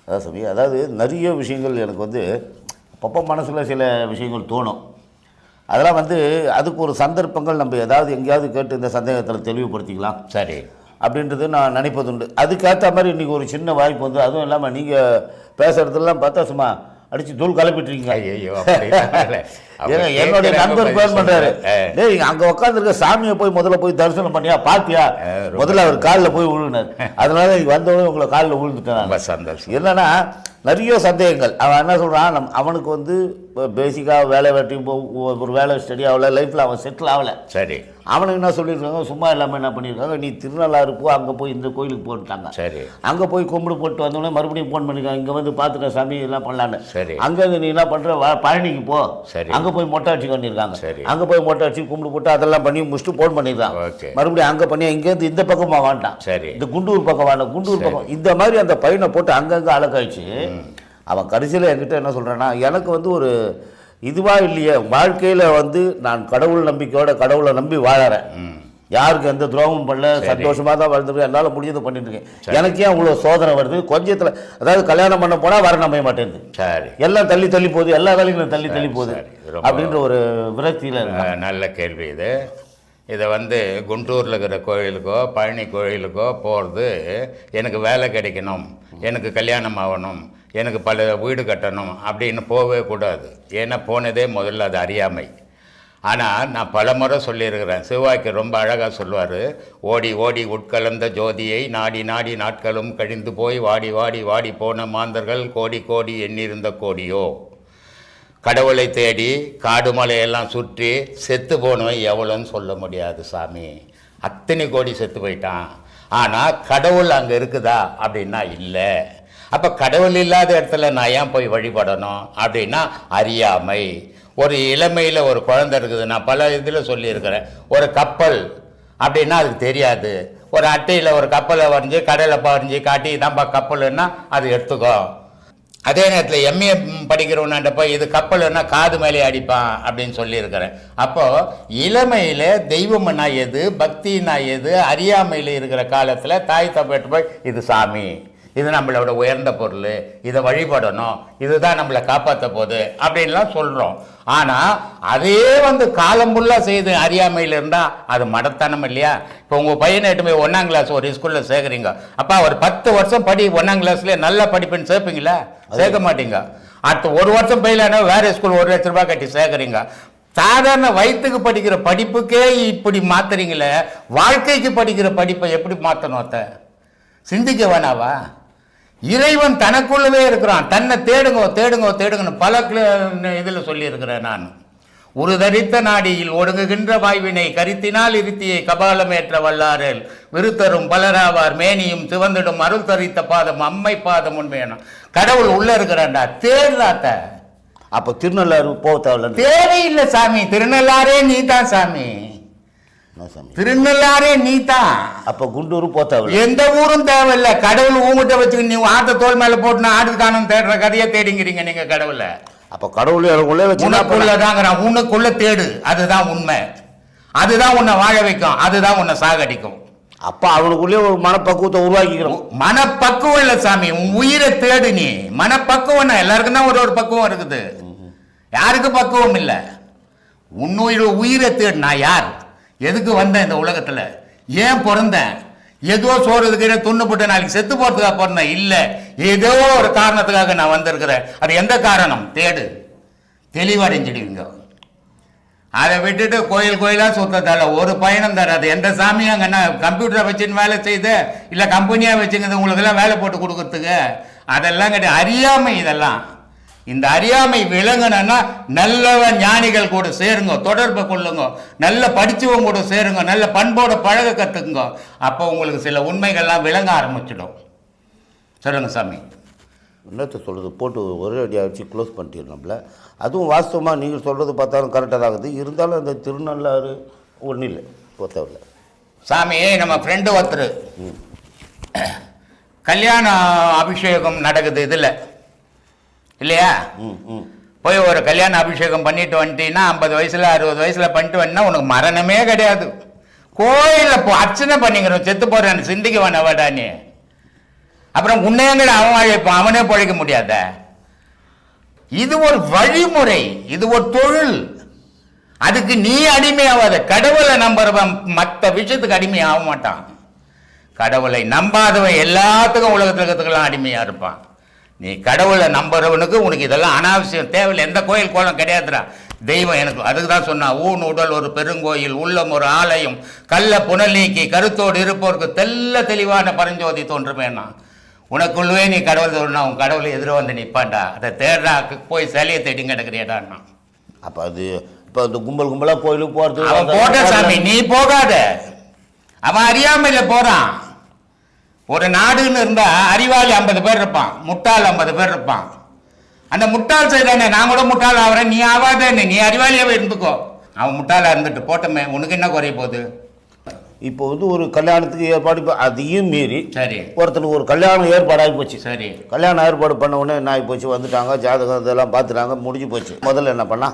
அதான் சாமி, அதாவது நிறைய விஷயங்கள் எனக்கு வந்து அப்பப்போ மனசில் சில விஷயங்கள் தோணும். அதெல்லாம் வந்து அதுக்கு ஒரு சந்தர்ப்பங்கள் நம்ம ஏதாவது எங்கேயாவது கேட்டு இந்த சந்தேகத்தில் தெளிவுபடுத்திக்கலாம் சரி அப்படின்றது நான் நினைப்பதுண்டு. அதுக்கேற்ற மாதிரி இன்றைக்கி ஒரு சின்ன வாய்ப்பு வந்து, அதுவும் இல்லாமல் நீங்கள் பேசுகிறதுலாம் பார்த்தா சும்மா அடித்து தூள் கலப்பிட்டுருக்கீங்க. ஏங்க என்னுடைய நண்பர் ஃபோன் பண்ணுறாரு, டேய் அங்கே உட்காந்துருக்க சாமியை போய் முதல்ல போய் தரிசனம் பண்ணியா பார்த்தியா, முதல்ல அவர் காலில் போய் விழுனார். அதனால வந்தவங்க உங்களை காலில் விழுந்துட்டேன். சந்தோஷம். என்னன்னா நிறைய சந்தேகங்கள். அவன் என்ன சொல்கிறான், அவனுக்கு வந்து பேசிக்காக வேலை வெட்டி ஒரு வேலை ஸ்டடி ஆகலை, லைஃப்பில் அவன் செட்டில் ஆகலை. சரி, அவனுக்கு என்ன சொல்லியிருக்காங்க, சும்மா இல்லாமல் என்ன பண்ணியிருக்காங்க, நீ திருநள்ளாறு போ, அங்கே போய் இந்த கோயிலுக்கு போட்டுட்டாங்க. சரி, அங்கே போய் கும்பிடு போட்டு வந்தோடனே மறுபடியும் ஃபோன் பண்ணியிருக்காங்க, இங்கே வந்து பார்த்துக்க சாமி எல்லாம் பண்ணலான்னு. சரி, அங்கேருந்து நீ என்ன பண்ணுற, பழனிக்கு போ. சரி, அங்கே போய் மொட்டை அடிச்சு பண்ணியிருக்காங்க. சரி, அங்கே போய் மொட்டை அடிச்சு கும்பிடு போட்டு அதெல்லாம் பண்ணி முடிச்சுட்டு ஃபோன் பண்ணியிருக்காங்க. ஓகே, மறுபடியும் அங்கே பண்ணி இங்கேருந்து இந்த பக்கமாக வாண்டான். சரி, இந்த குண்டூர் பக்கம் வாண்ட, குண்டூர் பக்கம் இந்த மாதிரி அந்த பையனை போட்டு அங்கங்கே அழகாயிடுச்சு. அவன் கடைசியில் என்கிட்ட என்ன சொல்கிறான்னா, எனக்கு வந்து ஒரு இதுவாக இல்லையே வாழ்க்கையில் வந்து நான் கடவுள் நம்பிக்கையோட கடவுளை நம்பி வாழறேன், யாருக்கு எந்த துரோகமும் பண்ணல, சந்தோஷமாக தான் வாழ்ந்துருக்கேன், என்னால் முடிஞ்சதை பண்ணிட்டு இருக்கேன், எனக்கு ஏன் அவ்வளோ சோதனை வருது கொஞ்சத்தில், அதாவது கல்யாணம் பண்ண போனால் வர நம்ப மாட்டேங்குது, சரி எல்லாம் தள்ளி தள்ளி போகுது, எல்லா வேலைகளும் தள்ளி தள்ளி போகுது அப்படின்ற ஒரு விரக்தியில் இருக்கு. நல்ல கேள்வி இது. இதை வந்து குண்டூரில் இருக்கிற கோயிலுக்கோ பழனி கோயிலுக்கோ போகிறது, எனக்கு வேலை கிடைக்கணும், எனக்கு கல்யாணம் ஆகணும், எனக்கு பல வீடு கட்டணும் அப்படின்னு போகவே கூடாது. ஏன்னா போனதே முதல்ல அது அறியாமை. ஆனால் நான் பல முறை சொல்லியிருக்கிறேன், சிவாய்க்கு ரொம்ப அழகாக சொல்லுவார், ஓடி ஓடி உட்கலந்த ஜோதியை நாடி நாடி நாட்களும் கழிந்து போய் வாடி வாடி வாடி போன மாந்தர்கள் கோடி கோடி எண்ணிருந்த கோடியோ. கடவுளை தேடி காடு மலையெல்லாம் சுற்றி செத்து போனவன் எவ்வளோன்னு சொல்ல முடியாது சாமி, அத்தனை கோடி செத்து போயிட்டான். ஆனால் கடவுள் அங்கே இருக்குதா அப்படின்னா இல்லை. அப்போ கடவுள் இல்லாத இடத்துல நான் ஏன் போய் வழிபடணும் அப்படின்னா அறியாமை. ஒரு இளமையில் ஒரு குழந்தை இருக்குது, நான் பல இதில் சொல்லியிருக்கிறேன், ஒரு கப்பல் அப்படின்னா அதுக்கு தெரியாது. ஒரு அட்டையில் ஒரு கப்பலை வரைஞ்சி கடலை வரைஞ்சி காட்டி தான்ப்பா கப்பல்னா அது எடுத்துக்கோ. அதே நேரத்தில் எம்ஏ படிக்கிறவனாண்ட போய் இது கப்பல்னா காது மேலே அடிப்பான் அப்படின்னு சொல்லியிருக்கிறேன். அப்போது இளமையில் தெய்வம்னா எது, பக்தினா எது, அறியாமையில் இருக்கிற காலத்தில் தாய் தப்பட்டு போய் இது சாமி, இது நம்மளோட உயர்ந்த பொருள், இதை வழிபடணும், இதுதான் நம்மளை காப்பாற்ற போகுது அப்படின்லாம் சொல்கிறோம். ஆனால் அதே வந்து காலம் ஃபுல்லாக செய்து அறியாமையில் இருந்தால் அது மடத்தனம் இல்லையா? இப்போ உங்கள் பையனை எட்டு போய் 1ஆம் கிளாஸ் ஒரு ஸ்கூலில் சேர்க்குறீங்க, அப்பா ஒரு 10 வருஷம் படி 1ஆம் கிளாஸ்லேயே நல்ல படிப்புன்னு சேர்ப்பீங்களா? சேர்க்க மாட்டீங்க. அடுத்த 1 வருஷம் பயிலான வேறு ஸ்கூல் 1 லட்ச ரூபாய் கட்டி சேர்க்குறீங்க. சாதாரண வயிற்றுக்கு படிக்கிற படிப்புக்கே இப்படி மாற்றுறீங்களே, வாழ்க்கைக்கு படிக்கிற படிப்பை எப்படி மாற்றணும்? அத்தை சிந்திக்க வேணாவா? இறைவன் தனக்குள்ளவே இருக்கிறான், தன்னை தேடுங்கோ தேடுங்கோ தேடுங்கன்னு பல இதில் சொல்லியிருக்கிறேன் நான். ஒரு தரித்த நாடியில் ஒடுங்குகின்ற வாய்வினை கருத்தினால் இருத்தியை கபாலமேற்ற வல்லாரில் விருத்தரும் பலராவார் மேனியும் சிவந்திடும் அருள் தரித்த பாதம் அம்மை பாதம் உண்மையான கடவுள் உள்ள இருக்கிறான்டா, தேடுறாத்த. அப்போ திருநள்ளாறு போக தேவையில்ல, தேவையில்லை சாமி, திருநள்ளாரே நீ தான் சாமி, திருநள்ளாரே நீ தான். அப்ப குண்டூர் போத்தவ எந்த ஊரும் தேவையில்லை, கடவுள் ஊங்கிட்ட வச்சுக்க நீ ஆட்ட தோல் மேல போட்டு ஆடு காணும் தேடுற கதையை தேடிங்கிறீங்க நீங்க கடவுள. அப்ப கடவுள் உனக்குள்ளதாங்கிறான், உனக்குள்ள தேடு, அதுதான் உண்மை, அதுதான் உன்னை வாழ வைக்கும், அதுதான் உன்னை சாகடிக்கும். அப்ப அவனுக்குள்ளே ஒரு மனப்பக்குவத்தை உருவாக்கிக்கிறோம். மனப்பக்குவம் இல்லை சாமி, உன் உயிரை தேடு நீ. மனப்பக்குவம் எல்லாருக்கும் தான் ஒரு பக்குவம் இருக்குது, யாருக்கு பக்குவம் இல்லை. உயிரை தேடு. நான் யார், எதுக்கு வந்தேன் இந்த உலகத்தில், ஏன் பிறந்தேன், ஏதோ சோறுதுக்கு துண்ணுப்பட்டு நாளைக்கு செத்து போறதுக்காக பிறந்தேன் இல்லை, ஏதோ ஒரு காரணத்துக்காக நான் வந்திருக்கிறேன். அது எந்த காரணம் தேடு, தெளிவடைஞ்சிடுவீங்க. அதை விட்டுட்டு கோயில் கோயிலாக சுத்தத்தால ஒரு பயணம் தராது. எந்த சாமியும் அங்கே கம்ப்யூட்டரை வச்சுன்னு வேலை செய்து இல்லை கம்பெனியாக வச்சுங்கிறது உங்களுக்கெல்லாம் வேலை போட்டு கொடுக்கறதுக்கு, அதெல்லாம் கிடையாது. அறியாமை இதெல்லாம். இந்த அறியாமை விளங்கணும்னா நல்ல ஞானிகள் கூட சேருங்க, தொடர்பு கொள்ளுங்க, நல்ல படித்தவங்க கூட சேருங்க, நல்ல பண்போட பழக கற்றுக்குங்க. அப்போ உங்களுக்கு சில உண்மைகள்லாம் விளங்க ஆரம்பிச்சிடும். சொல்லுங்கள் சாமி. என்னத்தை சொல்கிறது, போட்டு ஒரே அடியாக வச்சு க்ளோஸ் பண்ணிட்டிருந்தோம்ல. அதுவும் வாஸ்தவமாக நீங்கள் சொல்கிறது பார்த்தாலும் கரெக்டாக தான் இருக்குது. இருந்தாலும் அந்த திருநள்ளாறு ஒன்றும் இல்லை போத்தவில்லை சாமி. நம்ம ஃப்ரெண்டு ஒருத்தர் கல்யாண அபிஷேகம் நடக்குது இதில் இல்லையா, போய் ஒரு கல்யாண அபிஷேகம் பண்ணிட்டு வந்துட்டீங்கன்னா 50 வயசில் 60 வயசில் பண்ணிட்டு வந்தீங்கன்னா உனக்கு மரணமே கிடையாது. கோயிலில் அர்ச்சனை பண்ணிக்கிறோம், செத்து போகிறேன் சிந்திக்க வேணாவாடா நீ. அப்புறம் உன்னையங்கட அவன் வாழிப்பான், அவனே பிழைக்க முடியாத. இது ஒரு வழிமுறை, இது ஒரு தொழில். அதுக்கு நீ அடிமையாவாத. கடவுளை நம்புறவன் மற்ற விஷயத்துக்கு அடிமை ஆக மாட்டான். கடவுளை நம்பாதவன் எல்லாத்துக்கும் உலகத்துக்கெல்லாம் அடிமையா இருப்பான். நீ கடவுளை நம்புறவனுக்கு உனக்கு இதெல்லாம் அனாவசியம், தேவையில்லை. எந்த கோயில் கோலம் கிடையாதுடா. தெய்வம் எனக்கு அதுக்கு தான் சொன்னா, ஊன் உடல் ஒரு பெருங்கோயில், உள்ளம் ஒரு ஆலயம், கள்ள புனல் நீக்கி கருத்தோடு இருப்போருக்கு தெல்ல தெளிவான பரஞ்சோதி தோன்றுமேனா. உனக்குள்ளவே நீ கடவுள் தோணுனா உன் கடவுளை எதிர வந்து நிற்பான்டா. அதை தேடுறா, போய் சிலையை தேடி கிடக்குறியாடான்னா. அப்போ அது இப்போ இந்த கும்பல் கும்பலாக கோயிலுக்கு போகிறது, அவன் போட்ட சாமி, நீ போகாத. அவன் அறியாமையில போறான். ஒரு நாடுன்னு இருந்தா அறிவாளி 50 பேர் இருப்பான், முட்டாள் 50 பேர் இருப்பான். அந்த முட்டாள் செய்தானே, நான் கூட முட்டாள் ஆகிறேன், நீ ஆகாதேன்னு. நீ அறிவாளியாவே இருந்துக்கோ. அவன் முட்டாளா இருந்துட்டு போட்டமே, உனக்கு என்ன குறைய போகுது? இப்போ வந்து ஒரு கல்யாணத்துக்கு ஏற்பாடு, இப்போ அதையும் மீறி சரி ஒருத்தனுக்கு ஒரு கல்யாணம் ஏற்பாடாகி போச்சு. சரி, கல்யாணம் ஏற்பாடு பண்ண உடனே என்ன ஆகி போச்சு, வந்துட்டாங்க, ஜாதகம் இதெல்லாம் பார்த்துட்டாங்க, முடிஞ்சு போச்சு. முதல்ல என்ன பண்ணா,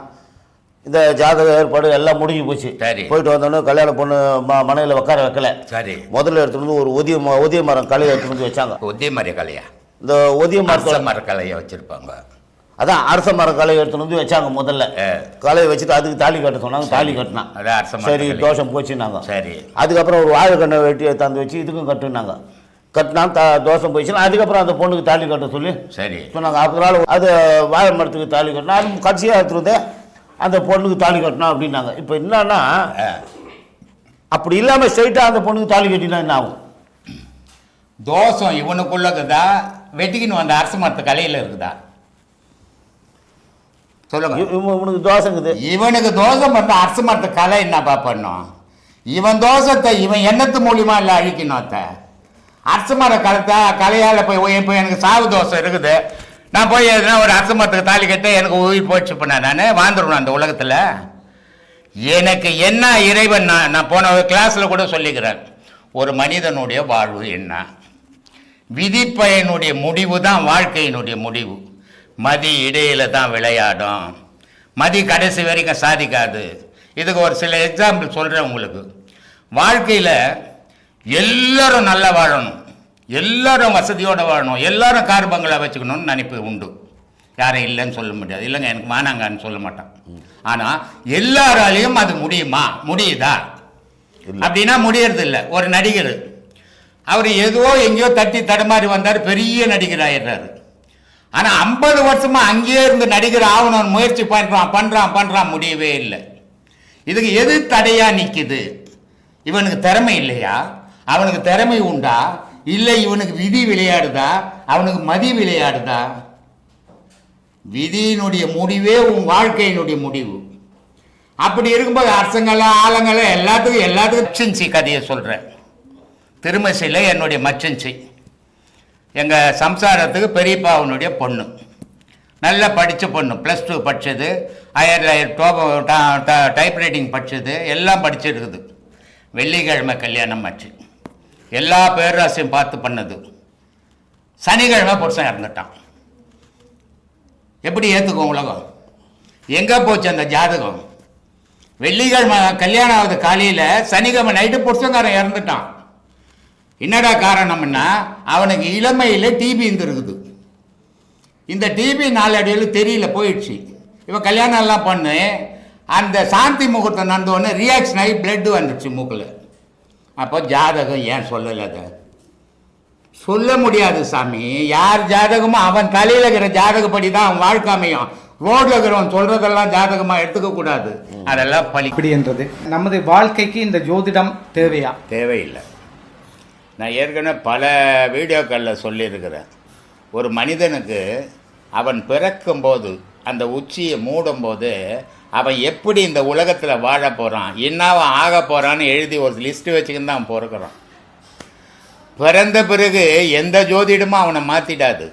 இந்த ஜாதக ஏற்பாடு எல்லாம் முடிஞ்சு போச்சு. சரி, போயிட்டு வந்தோடனே கல்யாண பொண்ணு மனையில் உட்கார வைக்கல. சரி, முதல்ல எடுத்துட்டு வந்து ஒரு ஒதிய மரம் கலையை எடுத்துட்டு வந்து வச்சாங்க. ஒதிய மர கலையா? இந்த ஒதிய மர கலையை வச்சிருப்பாங்க. அதான் அரச மர கலையை எடுத்துட்டு வந்து வச்சாங்க. முதல்ல கலையை வச்சுட்டு அதுக்கு தாலி கட்ட சொன்னாங்க. தாலி கட்டினா சரி, தோஷம் போச்சுன்னாங்க. சரி, அதுக்கப்புறம் ஒரு வாழைக்கண்ணை வெட்டி தந்து வச்சு இதுக்கும் கட்டுனாங்க. கட்டினா தோஷம் போயிடுச்சுன்னா அதுக்கப்புறம் அந்த பொண்ணுக்கு தாலி கட்ட சொல்லி சரி சொன்னாங்க. அதனால அது வாழை மரத்துக்கு தாலி கட்டினா, அது கடைசியாக எடுத்துருந்தே அந்த பொண்ணுக்கு தாலி கட்டணும் அப்படின்னாங்க. இப்போ என்னன்னா, அப்படி இல்லாமல் ஸ்ட்ரைட்டாக அந்த பொண்ணுக்கு தாலி கட்டினா என்ன ஆகும்? தோஷம் இவனுக்குள்ளக்குதா, வெட்டிக்கின்னு வந்த அரசு மரத்து கலையில் இருக்குதா? சொல்லுங்க. இவனுக்கு தோஷங்குது. இவனுக்கு தோஷம் வந்து அரசு மரத்து கலை என்னப்பா பண்ணும்? இவன் தோஷத்தை இவன் எண்ணத்து மூலியமா இல்லை அழிக்கணும். அரசு மர கலையால் போய் இப்போ எனக்கு சாவு தோஷம் இருக்குது, நான் போய் எதுனா ஒரு அரசு மரத்துக்கு தாலி கட்ட எனக்கு உயிர் போச்சு பண்ண நான் வாழ்ந்துருவேன் அந்த உலகத்தில். எனக்கு என்ன இறைவன், நான் போன கிளாஸில் கூட சொல்லிக்கிறேன், ஒரு மனிதனுடைய வாழ்வு என்ன, விதிப்பயனுடைய முடிவு தான் வாழ்க்கையினுடைய முடிவு. மதி இடையில தான் விளையாடும், மதி கடைசி வரைக்கும் சாதிக்காது. இதுக்கு ஒரு சில எக்ஸாம்பிள் சொல்கிறேன் உங்களுக்கு. வாழ்க்கையில் எல்லாரும் நல்லா வாழணும், எல்லாரும் வசதியோடு வாழணும், எல்லாரும் கார் பங்களா வச்சுக்கணும்னு நினைப்பு உண்டு. யாரும் இல்லைன்னு சொல்ல முடியாது, இல்லைங்க எனக்கு மானாங்கன்னு சொல்ல மாட்டான். ஆனால் எல்லாராலையும் அது முடியுமா? முடியுதா? அப்படின்னா முடியறது இல்லை. ஒரு நடிகர், அவர் ஏதோ எங்கேயோ தட்டி தடுமாறி வந்தார், பெரிய நடிகர் ஆயிடுறாரு. ஆனால் 50 வருஷமா அங்கேயே இருந்து நடிகர் ஆகணும்னு முயற்சி பண்ணுறான், முடியவே இல்லை. இதுக்கு எது தடையா நிற்குது? இவனுக்கு திறமை இல்லையா? அவனுக்கு திறமை உண்டா? இல்லை இவனுக்கு விதி விளையாடுதா? அவனுக்கு மதி விளையாடுதா? விதியினுடைய முடிவே உன் வாழ்க்கையினுடைய முடிவு. அப்படி இருக்கும்போது அரசங்கள ஆலங்கள எல்லாத்துக்கும் மச்சன்சி கதையை சொல்கிறேன். திருமசியில் என்னுடைய மச்சன்சி, எங்கள் சம்சாரத்துக்கு பெரியப்பாவனுடைய பொண்ணு, நல்லா படித்த பொண்ணு, +2 படித்தது, ஹையர் டைப்ரைட்டிங் படித்தது, எல்லாம் படிச்சிருக்குது. வெள்ளிக்கிழமை கல்யாணம் ஆச்சு, எல்லா பேராசையும் பார்த்து பண்ணது. சனிக்கிழமை புருஷன் இறந்துட்டான். எப்படி ஏற்றுக்கும் உலகம்? எங்கே போச்சு அந்த ஜாதகம்? வெள்ளிக்கிழமை கல்யாணம் ஆகுது காலையில், சனிக்கிழமை நைட்டு புருஷங்காரன் இறந்துட்டான். என்னடா காரணம்னா, அவனுக்கு இளமையில் டிபி இருந்துருக்குது. இந்த டிபி நாளடைவில் தெரியல, போயிடுச்சு. இவன் கல்யாணம் எல்லாம் பண்ணு, அந்த சாந்தி முகூர்த்தம் நடந்தோடனே ரியாக்ஷன் ஆகி பிளட்டு வந்துடுச்சு மூக்கில். அப்போ ஜாதகம் ஏன் சொல்லலை? அதை சொல்ல முடியாது சாமி. யார் ஜாதகமோ அவன் தலையில் இருக்கிற ஜாதகப்படி தான் அவன் வாழ்க்கை அமையும். ரோட்ல இருக்கிறவன் சொல்றதெல்லாம் ஜாதகமாக எடுத்துக்க கூடாது, அதெல்லாம் பழி. இப்படி என்றது நமது வாழ்க்கைக்கு இந்த ஜோதிடம் தேவையா? தேவையில்லை. நான் ஏற்கனவே பல வீடியோக்களில் சொல்லியிருக்கிறேன். ஒரு மனிதனுக்கு அவன் பிறக்கும்போது அந்த உச்சியை மூடும்போது அவன் எப்படி இந்த உலகத்தில் வாழ போகிறான், என்னவன் ஆக போகிறான்னு எழுதி ஒரு லிஸ்ட்டு வச்சுக்கின்னு தான் அவன் பிறக்கிறான். பிறந்த பிறகு எந்த ஜோதிடமும் அவனை மாற்றிடாது.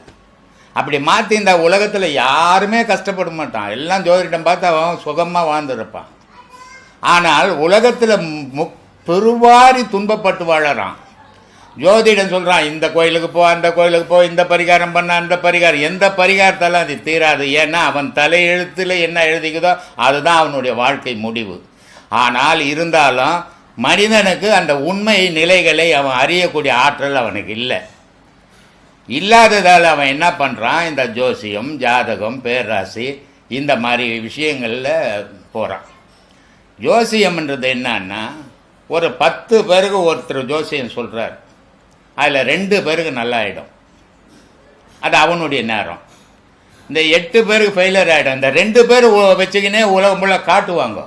அப்படி மாற்றி இந்த உலகத்தில் யாருமே கஷ்டப்பட மாட்டான், எல்லாம் ஜோதிடம் பார்த்து அவன் சுகமாக வாழ்ந்துருப்பான். ஆனால் உலகத்தில் பெருவாரி துன்பப்பட்டு வாழறான். ஜோதிடம் சொல்கிறான், இந்த கோயிலுக்கு போ, அந்த கோயிலுக்கு போ, இந்த பரிகாரம் பண்ண, அந்த பரிகாரம், எந்த பரிகாரத்தாலும் அது தீராது. ஏன்னா அவன் தலையெழுத்தில் என்ன எழுதிக்குதோ அதுதான் அவனுடைய வாழ்க்கை முடிவு. ஆனால் இருந்தாலும் மனிதனுக்கு அந்த உண்மை நிலைகளை அவன் அறியக்கூடிய ஆற்றல் அவனுக்கு இல்லை. இல்லாததால் அவன் என்ன பண்ணுறான், இந்த ஜோசியம், ஜாதகம், பேராசி இந்த மாதிரி விஷயங்களில் போகிறான். ஜோசியம்ன்றது என்னன்னா, ஒரு 10 பேருக்கு ஒருத்தர் ஜோசியம் சொல்கிறார், அதில் 2 பேருக்கு நல்லா ஆகிடும், அது அவனுடைய நேரம். இந்த 8 பேருக்கு ஃபெயிலியர் ஆகிடும். இந்த 2 பேர் வச்சுக்கினே உலகம் ஃபுல்லாக காட்டுவாங்க,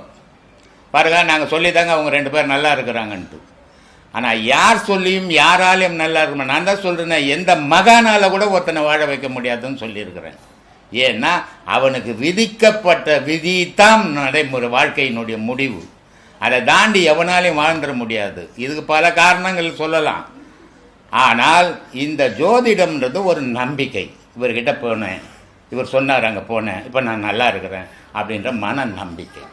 பாருங்க நாங்கள் சொல்லி தாங்க அவங்க 2 பேர் நல்லா இருக்கிறாங்கன்ட்டு. ஆனால் யார் சொல்லியும் யாராலையும் நல்லா இருக்கணும். நான் தான் சொல்கிறேன், எந்த மகானால் கூட ஒருத்தனை வாழ வைக்க முடியாதுன்னு சொல்லியிருக்கிறேன். ஏன்னா அவனுக்கு விதிக்கப்பட்ட விதி தான் நடைமுறை, வாழ்க்கையினுடைய முடிவு. அதை தாண்டி எவனாலையும் வாழ்ந்துட முடியாது. இதுக்கு பல காரணங்கள் சொல்லலாம். ஆனால் இந்த ஜோதிடம்ன்றது ஒரு நம்பிக்கை. இவர்கிட்ட போனேன், இவர் சொன்னார், அங்கே போனேன், இப்போ நான் நல்லா இருக்கிறேன் அப்படின்ற மன நம்பிக்கை.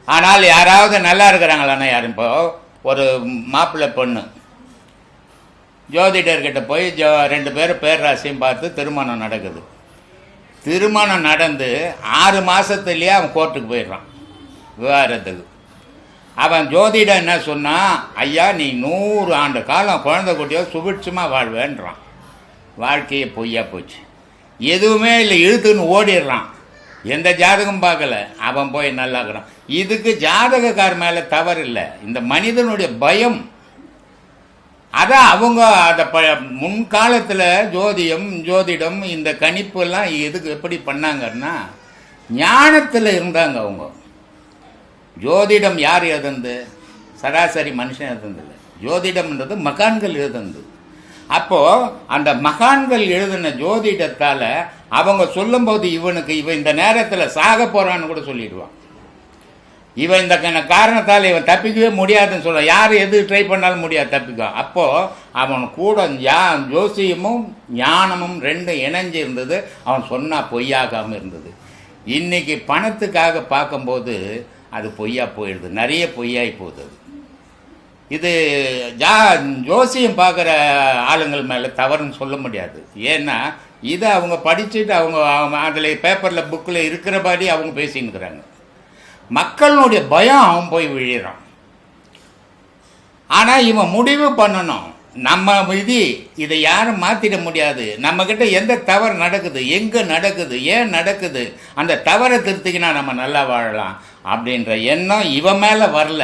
ஆனால் யாராவது நல்லா இருக்கிறாங்களான்னா யாரும், இப்போ ஒரு மாப்பிள்ளை பொண்ணு ஜோதிடர்கிட்ட போய் 2 பேர் பேர்ராசியும் பார்த்து திருமணம் நடக்குது. திருமணம் நடந்து 6 மாதத்துலேயே அவன் கோர்ட்டுக்கு போயிடுறான் விவாகரத்துக்கு. அவன் ஜோதிடம் என்ன சொன்னான், ஐயா நீ 100 ஆண்டு காலம் குழந்தை குட்டியோ சுபிட்சமாக வாழ்வேன்றான். வாழ்க்கையை பொய்யா போச்சு, எதுவுமே இல்லை, இழுத்துன்னு ஓடிடுறான். எந்த ஜாதகம் பார்க்கல, அவன் போய் நல்லாக்குறான். இதுக்கு ஜாதகக்கார மேலே தவறு இல்லை, இந்த மனிதனுடைய பயம். அதான் அவங்க அதை முன்காலத்தில் ஜோதிடம் இந்த கணிப்பெல்லாம் எதுக்கு எப்படி பண்ணாங்கன்னா, ஞானத்தில் இருந்தாங்க அவங்க. ஜோதிடம் யார் எழுதுந்து? சராசரி மனுஷன் எழுதுந்தில்லை. ஜோதிடம்ன்றது மகான்கள் எழுதுந்து. அப்போது அந்த மகான்கள் எழுதின ஜோதிடத்தால் அவங்க சொல்லும்போது இவன் இந்த நேரத்தில் சாக போகிறான்னு கூட சொல்லிடுவான். இவன் இந்த காரணத்தால் இவன் தப்பிக்கவே முடியாதுன்னு சொல்ல, யார் எது ட்ரை பண்ணாலும் முடியாது தப்பிக்க. அப்போது அவன் கூட ஜோசியமும் ஞானமும் 2 இணைஞ்சு இருந்தது. அவன் சொன்னால் பொய்யாகாமல் இருந்தது. இன்றைக்கி பணத்துக்காக பார்க்கும்போது அது பொய்யா போயிடுது, நிறைய பொய்யாகி போகுது. இது ஜோசியம் பார்க்குற ஆளுங்கள் மேலே தவறுன்னு சொல்ல முடியாது. ஏன்னா இதை அவங்க படிச்சுட்டு அவங்க அதில் பேப்பரில் புக்கில் இருக்கிறபடி அவங்க பேசின்னுக்கிறாங்க. மக்களுடைய பயம் அவன் போய் விழுறான். ஆனால் இவன் முடிவு பண்ணணும், நம்ம விதி இதை யாரும் மாற்றிட முடியாது. நம்மக்கிட்ட எந்த தவறு நடக்குது, எங்கே நடக்குது, ஏன் நடக்குது, அந்த தவறை திருத்திக்கினா நம்ம நல்லா வாழலாம் அப்படின்ற எண்ணம் இவன் மேலே வரல,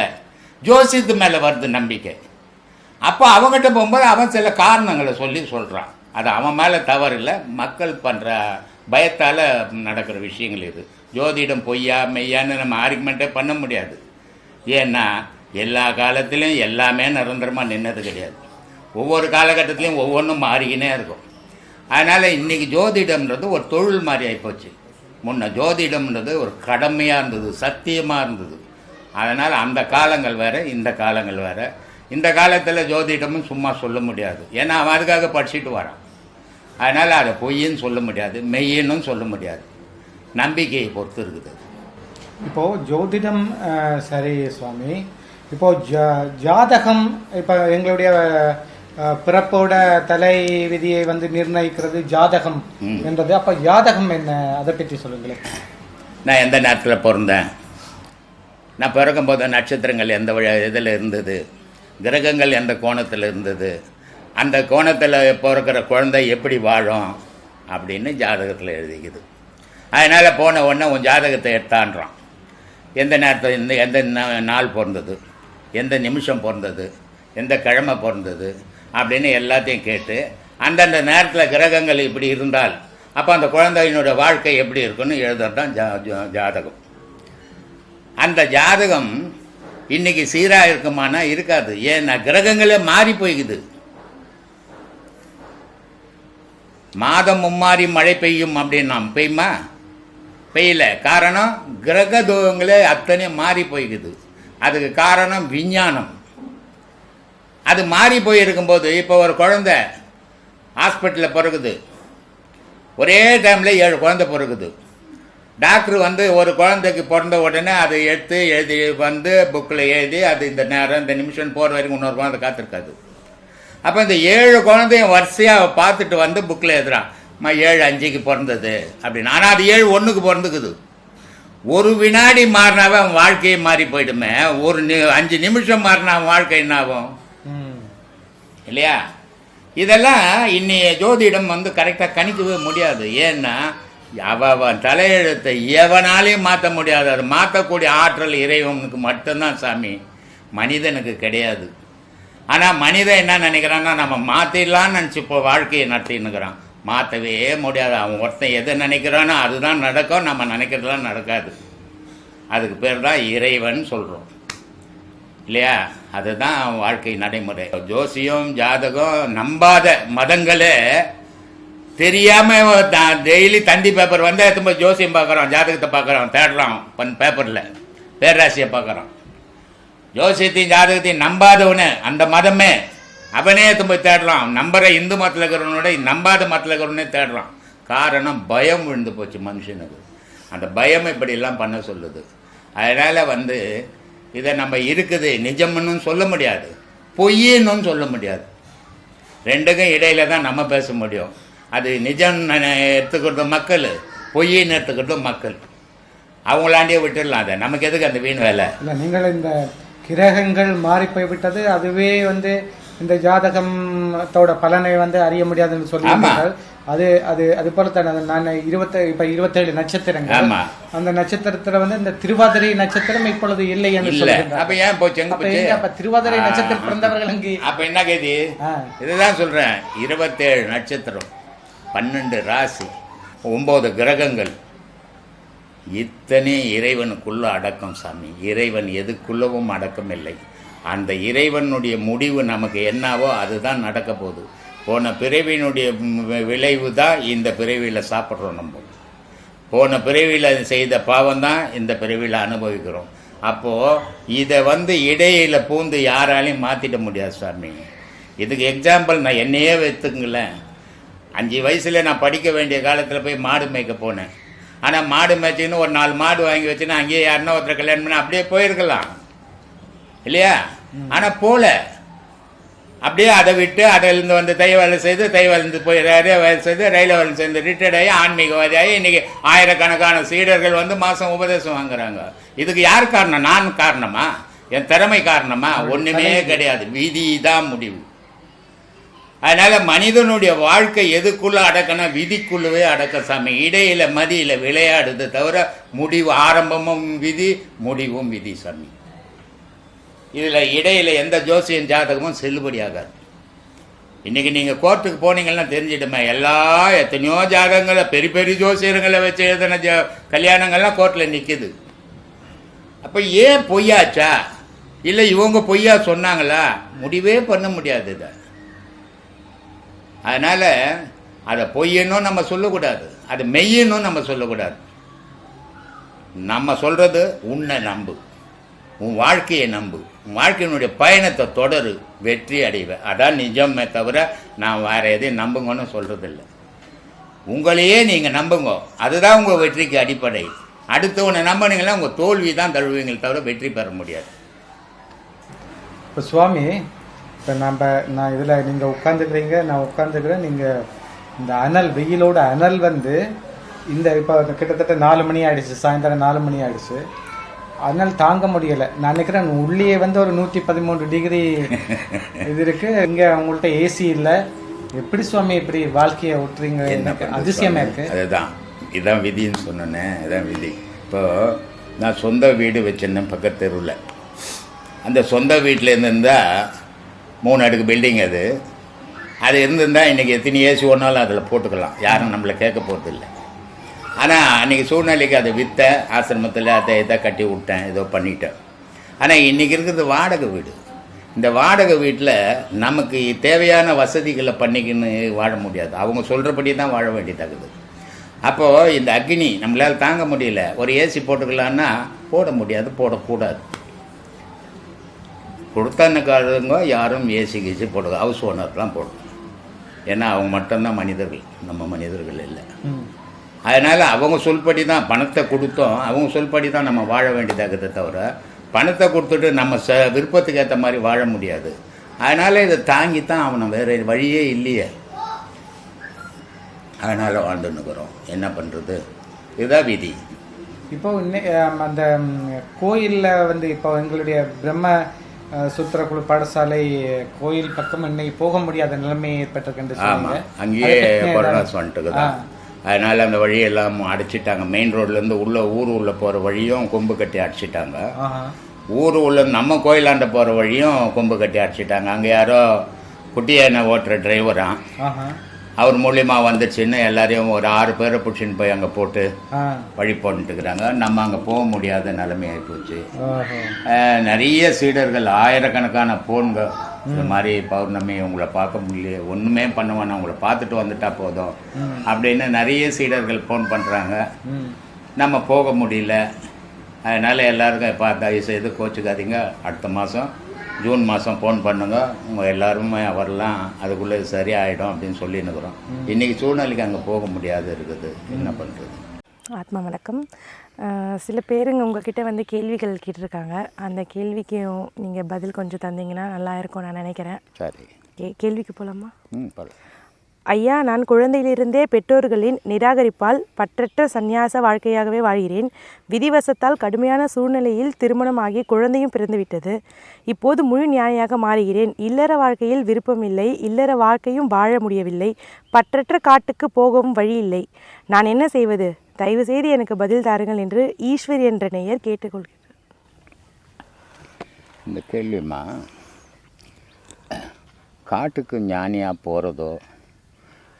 ஜோசியத்து மேலே வருது நம்பிக்கை. அப்போ அவங்ககிட்ட போகும்போது அவன் சில காரணங்களை சொல்கிறான். அது அவன் மேலே தவறு இல்லை, மக்கள் பண்ணுற பயத்தால் நடக்கிற விஷயங்கள் இது. ஜோதிடம் பொய்யா மெய்யான்னு நம்ம ஆர்குமெண்ட்டே பண்ண முடியாது. ஏன்னா எல்லா காலத்திலையும் எல்லாமே நிரந்தரமாக நின்னது கிடையாது. ஒவ்வொரு காலகட்டத்திலையும் ஒவ்வொன்றும் மாறிக்கினே இருக்கும். அதனால் இன்றைக்கி ஜோதிடம்ன்றது ஒரு தொழில் மாதிரி ஆகிப்போச்சு. முன்ன ஜோதிடம்ன்றது ஒரு கடமையாக இருந்தது, சத்தியமாக இருந்தது. அதனால் அந்த காலங்கள் வேறு, இந்த காலங்கள் வேறு. இந்த காலத்தில் ஜோதிடமும் சும்மா சொல்ல முடியாது, ஏன்னா அவன் அதுக்காக படிச்சுட்டு வரான். அதனால் அதை பொய்ன்னு சொல்ல முடியாது, மெய்யின்னு சொல்ல முடியாது. நம்பிக்கையை பொறுத்து இருக்குது. இப்போது ஜோதிடம் சரி சுவாமி, இப்போது ஜாதகம், இப்போ எங்களுடைய பிறப்போட தலை விதியை நிர்ணயிக்கிறது ஜாதகம் என்றது. அப்போ ஜாதகம் என்ன, அதை பற்றி சொல்லுங்களேன். நான் எந்த நேரத்தில் பிறந்தேன், நான் பிறக்கும்போது நட்சத்திரங்கள் எந்த இதில் இருந்தது, கிரகங்கள் எந்த கோணத்தில் இருந்தது, அந்த கோணத்தில் பிறக்கிற குழந்தை எப்படி வாழும் அப்படின்னு ஜாதகத்தில் எழுதிக்குது. அதனால் போன உடனே உன் ஜாதகத்தை எடுத்தான்றான். எந்த நேரத்தில் எந்த நாள் பிறந்தது, எந்த நிமிஷம் பிறந்தது, எந்த கிழமை பிறந்தது அப்படின்னு எல்லாத்தையும் கேட்டு, அந்தந்த நேரத்தில் கிரகங்கள் இப்படி இருந்தால் அப்போ அந்த குழந்தையினுடைய வாழ்க்கை எப்படி இருக்குன்னு எழுதுறது தான் ஜாதகம். அந்த ஜாதகம் இன்றைக்கி சீராக இருக்குமானா இருக்காது. ஏன்னா கிரகங்களே மாறி போய்க்குது. மாதம் மும்மாறி மழை பெய்யும் அப்படின்னா பெய்யுமா? பெய்யல. காரணம் கிரக துவங்களே அத்தனையும் மாறி போய்க்குது. அதுக்கு காரணம் விஞ்ஞானம். அது மாறி போயிருக்கும்போது இப்போ ஒரு குழந்தை ஹாஸ்பிட்டலில் பிறகுது, ஒரே டைமில் 7 குழந்தை பிறகுது. டாக்டர் ஒரு குழந்தைக்கு பிறந்த உடனே அதை எடுத்து எழுதி புக்கில் எழுதி, அது இந்த நேரம் இந்த நிமிஷம் போகிற வரைக்கும் இன்னொரு குழந்தை காத்திருக்காது. அப்போ இந்த 7 குழந்தையும் வரிசையாக பார்த்துட்டு புக்கில் எழுதுறான், 7:05 பிறந்தது அப்படின்னு. ஆனால் அது 7:01 பிறந்துக்குது. ஒரு வினாடி மாறினாவே அவன் வாழ்க்கையே மாறி போயிடுமே. ஒரு 5 நிமிஷம் மாறினா அவன் வாழ்க்கை என்ன ஆகும் இல்லையா? இதெல்லாம் இன்னைய ஜோதிடம் வந்து கரெக்டாக கணிக்கவே முடியாது. ஏன்னா அவன் தலையெழுத்தை எவனாலையும் மாற்ற முடியாது. அதை மாற்றக்கூடிய ஆற்றல் இறைவனுக்கு மட்டும்தான் சாமி, மனிதனுக்கு கிடையாது. ஆனால் மனிதன் என்ன நினைக்கிறான்னா, நம்ம மாற்றிடலான்னு நினச்சி இப்போ வாழ்க்கையை நடத்தின்னுக்கிறான். மாற்றவே முடியாது. அவன் ஒருத்தன் எதை நினைக்கிறானோ அதுதான் நடக்கும், நம்ம நினைக்கிறதுலாம் நடக்காது. அதுக்கு பேர் தான் இறைவன் சொல்கிறோம் இல்லையா? அதுதான் வாழ்க்கை நடைமுறை. ஜோசியம் ஜாதகம் நம்பாத மதங்களே தெரியாமல் டெய்லி தந்தி பேப்பர் வந்து திரும்ப ஜோசியம் பார்க்குறோம், ஜாதகத்தை பார்க்குறோம், தேடுறான் பேப்பரில் பேராசியை பார்க்குறான். ஜோசியத்தையும் ஜாதகத்தையும் நம்பாதவனு அந்த மதமே அவனே திரும்ப தேடுறான். நம்புற இந்து மதத்தில் இருக்கிறவனோட நம்பாத மதத்தில் இருக்கிறவனே தேடுறான். காரணம் பயம் விழுந்து போச்சு மனுஷனுக்கு. அந்த பயம் இப்படிலாம் பண்ண சொல்லுது. அதனால் வந்து இதை நம்ம இருக்குது நிஜம்னு சொல்ல முடியாது, பொய்ன்னு சொல்ல முடியாது. ரெண்டுக்கும் இடையில தான் நம்ம பேச முடியும். அது நிஜம் எடுத்துக்கிறது மக்கள், பொய்ன்னு எடுத்துக்கிறது மக்கள். அவங்களாண்டியே விட்டுடலாம். அதை நமக்கு எதுக்கு அந்த வீண் வேலை? இல்லை, நீங்கள் இந்த கிரகங்கள் மாறி போய்விட்டது, அதுவே வந்து இந்த ஜாதகத்தோட பலனை வந்து அறிய முடியாதுன்னு சொல்லியிருக்காங்க. அது அது அது போல தானே. நான் 27 நட்சத்திரங்கள், அந்த நட்சத்திரத்துல வந்து இந்த திருவாதிரை நட்சத்திரம் இப்பொழுது இல்லை என்று சொல்லுங்க. அப்ப ஏன் போச்சு? அப்ப திருவாதிரை நட்சத்திரம் பிறந்தவர்கள் அங்கே அப்ப என்ன கேதி? இதுதான் சொல்றேன். 27 நட்சத்திரம், 12 ராசி, 9 கிரகங்கள், இத்தனை இறைவனுக்குள்ள அடக்கம் சாமி. இறைவன் எதுக்குள்ளவும் அடக்கம் இல்லை. அந்த இறைவனுடைய முடிவு நமக்கு என்னவோ அதுதான் நடக்க போகுது. போன பிறவியினுடைய விளைவு தான் இந்த பிறவியில் சாப்பிட்றோம். நம்ம போன பிறவியில் செய்த பாவம் தான் இந்த பிறவியில் அனுபவிக்கிறோம். அப்போது இதை வந்து இடையில பூந்து யாராலையும் மாற்றிட முடியாது சாமி. இதுக்கு எக்ஸாம்பிள் நான் என்னையே வைத்துங்களேன். 5 வயசில் நான் படிக்க வேண்டிய காலத்தில் போய் மாடு மேய்க்க போனேன். ஆனால் மாடு மேய்ச்சின்னு ஒரு 4 மாடு வாங்கி வச்சுன்னா அங்கேயே யாருன்னா ஒருத்தர் கல்யாணம் பண்ணி அப்படியே போயிருக்கலாம் இல்லையா? ஆனால் போல அப்படியே அதை விட்டு அதிலிருந்து வந்து தை வேலை செய்து, தை வளர்ந்து போய் வேலை செய்து, ரயில வேலை செய்து ரிட்டையர்ட் ஆகி ஆன்மீகவாதியாகி இன்றைக்கி ஆயிரக்கணக்கான சீடர்கள் வந்து மாதம் உபதேசம் வாங்குறாங்க. இதுக்கு யார் காரணம்? நான் காரணமா? என் திறமை காரணமா? ஒன்றுமே கிடையாது. விதி தான் முடிவு. அதனால் மனிதனுடைய வாழ்க்கை எதுக்குள்ளே அடக்கணும்? விதிக்குள்ளவே அடக்க சாமி. இடையில மதியில் விளையாடுது தவிர முடிவு ஆரம்பமும் விதி, முடிவும் விதி சாமி. இதில் இடையில எந்த ஜோசியம் ஜாதகமும் செல்லுபடி ஆகாது. இன்றைக்கி நீங்கள் கோர்ட்டுக்கு போனீங்கன்னா தெரிஞ்சிடுமே, எத்தனையோ ஜாதகங்களை பெரிய பெரிய ஜோசியர்களை வச்சு எழுதின கல்யாணங்கள்லாம் கோர்ட்டில் நிற்கிது. அப்போ ஏன் பொய்யாச்சா இல்லை இவங்க பொய்யா சொன்னாங்களா? முடிவே பண்ண முடியாது இதை. அதனால் அதை பொய்யணும் நம்ம சொல்லக்கூடாது, அது மெய்யணும் நம்ம சொல்லக்கூடாது. நம்ம சொல்கிறது உன்னை நம்பு, உன் வாழ்க்கையை நம்பு, உன் வாழ்க்கையினுடைய பயணத்தை தொடரு, வெற்றி அடைவேன். அதான் நிஜமே தவிர நான் வேறு எதையும் நம்புங்கன்னு சொல்கிறதில்ல. உங்களையே நீங்கள் நம்புங்க, அதுதான் உங்கள் வெற்றிக்கு அடிப்படை. அடுத்தவனை நம்பினீங்கன்னா உங்கள் தோல்வி தான் தழுவீங்களே தவிர வெற்றி பெற முடியாது. இப்போ சுவாமி, இப்போ நான் இதில் நீங்கள் உட்காந்துக்கிறீங்க, நான் உட்காந்துக்கிறேன். நீங்கள் இந்த அனல், வெயிலோட அனல் வந்து இந்த இப்போ கிட்டத்தட்ட 4 மணி ஆகிடுச்சு, சாயந்தரம் 4 மணி ஆகிடுச்சு. அனல் தாங்க முடியலை. நான் நினைக்கிறேன் உள்ளே வந்து ஒரு 113 டிகிரி இது இருக்குது. இங்கே உங்கள்கிட்ட ஏசி இல்லை. எப்படி சுவாமி இப்படி வாழ்க்கையை விட்டுறீங்க? எனக்கு அதிசயமாக இருக்குது. அதுதான், இதுதான் விதின்னு சொன்னேன்னே, இதுதான் விதி. இப்போது நான் சொந்த வீடு வச்சிருந்தேன் பக்கத்து தெருவில். அந்த சொந்த வீட்டில் இருந்திருந்தால் 3 அடுக்கு பில்டிங் அது இருந்திருந்தால் இன்றைக்கி எத்தனை ஏசி ஒன்றாலும் அதில் போட்டுக்கலாம், யாரும் நம்மளை கேட்க போகிறது இல்லை. ஆனால் அன்றைக்கி சூழ்நிலைக்கு அதை விற்ற ஆசிரமத்தில் அதை இதை கட்டி விட்டேன், ஏதோ பண்ணிட்டேன். ஆனால் இன்றைக்கி இருக்கிறது வாடகை வீடு. இந்த வாடகை வீட்டில் நமக்கு தேவையான வசதிகளை பண்ணிக்கின்னு வாழ முடியாது. அவங்க சொல்கிறபடி தான் வாழ வேண்டியதாகுது. அப்போது இந்த அக்னி நம்மளால் தாங்க முடியல. ஒரு ஏசி போட்டுக்கலான்னா போட முடியாது, போடக்கூடாது. கொடுத்தனுக்காரங்க யாரும் ஏசி கீசி போடுங்க, ஹவுஸ் ஓனர்லாம் போடணும். ஏன்னா அவங்க மட்டும்தான் மனிதர்கள், நம்ம மனிதர்கள் இல்லை. அதனால் அவங்க சொல்படி தான் பணத்தை கொடுத்தோம், அவங்க சொல்படி தான் நம்ம வாழ வேண்டியதாகுதே தவிர பணத்தை கொடுத்துட்டு நம்ம விருப்பத்துக்கு ஏற்ற மாதிரி வாழ முடியாது. அதனால் இதை தாங்கித்தான் அவனை, வேறு வழியே இல்லையே. அதனால் வாழ்ந்துன்னுக்குறோம், என்ன பண்ணுறது, இதுதான் விதி. இப்போ அந்த கோயிலில் வந்து இப்போ எங்களுடைய பிரம்ம சுத்திரக்குழு பாடசாலை கோயில் பக்கம் இன்னைக்கு போக முடியாத நிலைமை ஏற்பட்டிருக்குன்னு ஆமாம், சொன்னீங்க. அங்கேயே கொரோனா வந்துட்டுக்கு தான். அதனால் அந்த வழியெல்லாம் அடைச்சிட்டாங்க. மெயின் ரோட்லேருந்து ஊர் உள்ள போகிற வழியும் கொம்பு கட்டி அடைச்சிட்டாங்க. ஊர் உள்ள நம்ம கோயிலாண்ட போகிற வழியும் கொம்பு கட்டி அடைச்சிட்டாங்க. அங்கே யாரோ குட்டியான ஓட்டுற டிரைவரா அவர் மூலியமாக வந்துச்சுன்னு எல்லாரையும் ஒரு 6 பேரை பிடிச்சின்னு போய் அங்கே போட்டு வழி போட்டுக்கிறாங்க. நம்ம அங்கே போக முடியாத நிலைமை ஆகிப்போச்சு. நிறைய சீடர்கள் ஆயிரக்கணக்கான போன்க இந்த மாதிரி பௌர்ணமி உங்களை பார்க்க முடியல, ஒன்றுமே பண்ணுவேன், உங்களை பார்த்துட்டு வந்துட்டா போதும் அப்படின்னு நிறைய சீடர்கள் ஃபோன் பண்ணுறாங்க. நம்ம போக முடியல. அதனால் எல்லாருக்கும் தயவு செய்து கோச்சுக்காதீங்க. அடுத்த மாதம் ஜூன் மாதம் ஃபோன் பண்ணுங்க, உங்கள் எல்லாருமே வரலாம், அதுக்குள்ளே சரியாயிடும் அப்படின்னு சொல்லின்னுக்குறோம். இன்றைக்கி சூழ்நிலைக்கு அங்கே போக முடியாது இருக்குது, என்ன பண்ணுறது. ஆத்மா வணக்கம். சில பேருங்க உங்ககிட்ட வந்து கேள்விகள் கேட்டிருக்காங்க. அந்த கேள்விக்கும் நீங்கள் பதில் கொஞ்சம் தந்தீங்கன்னா நல்லா இருக்கும் நான் நினைக்கிறேன். சரி, கேள்விக்கு போகலாமா? போகலாம். ஐயா, நான் குழந்தையிலிருந்தே பெற்றோர்களின் நிராகரிப்பால் பற்றற்ற சந்நியாச வாழ்க்கையாகவே வாழ்கிறேன். விதிவசத்தால் கடுமையான சூழ்நிலையில் திருமணமாகி குழந்தையும் பிறந்துவிட்டது. இப்போது முழு ஞானியாக மாறுகிறேன். இல்லற வாழ்க்கையில் விருப்பமில்லை, இல்லற வாழ்க்கையும் வாழ முடியவில்லை. பற்றற்ற காட்டுக்கு போகவும் வழி இல்லை. நான் என்ன செய்வது? தயவு செய்து எனக்கு பதில் தாருங்கள் என்று ஈஸ்வர் என்ற நேயர் கேட்டுக்கொள்கிறார். இந்த கேள்விமா, காட்டுக்கு ஞானியாக போகிறதோ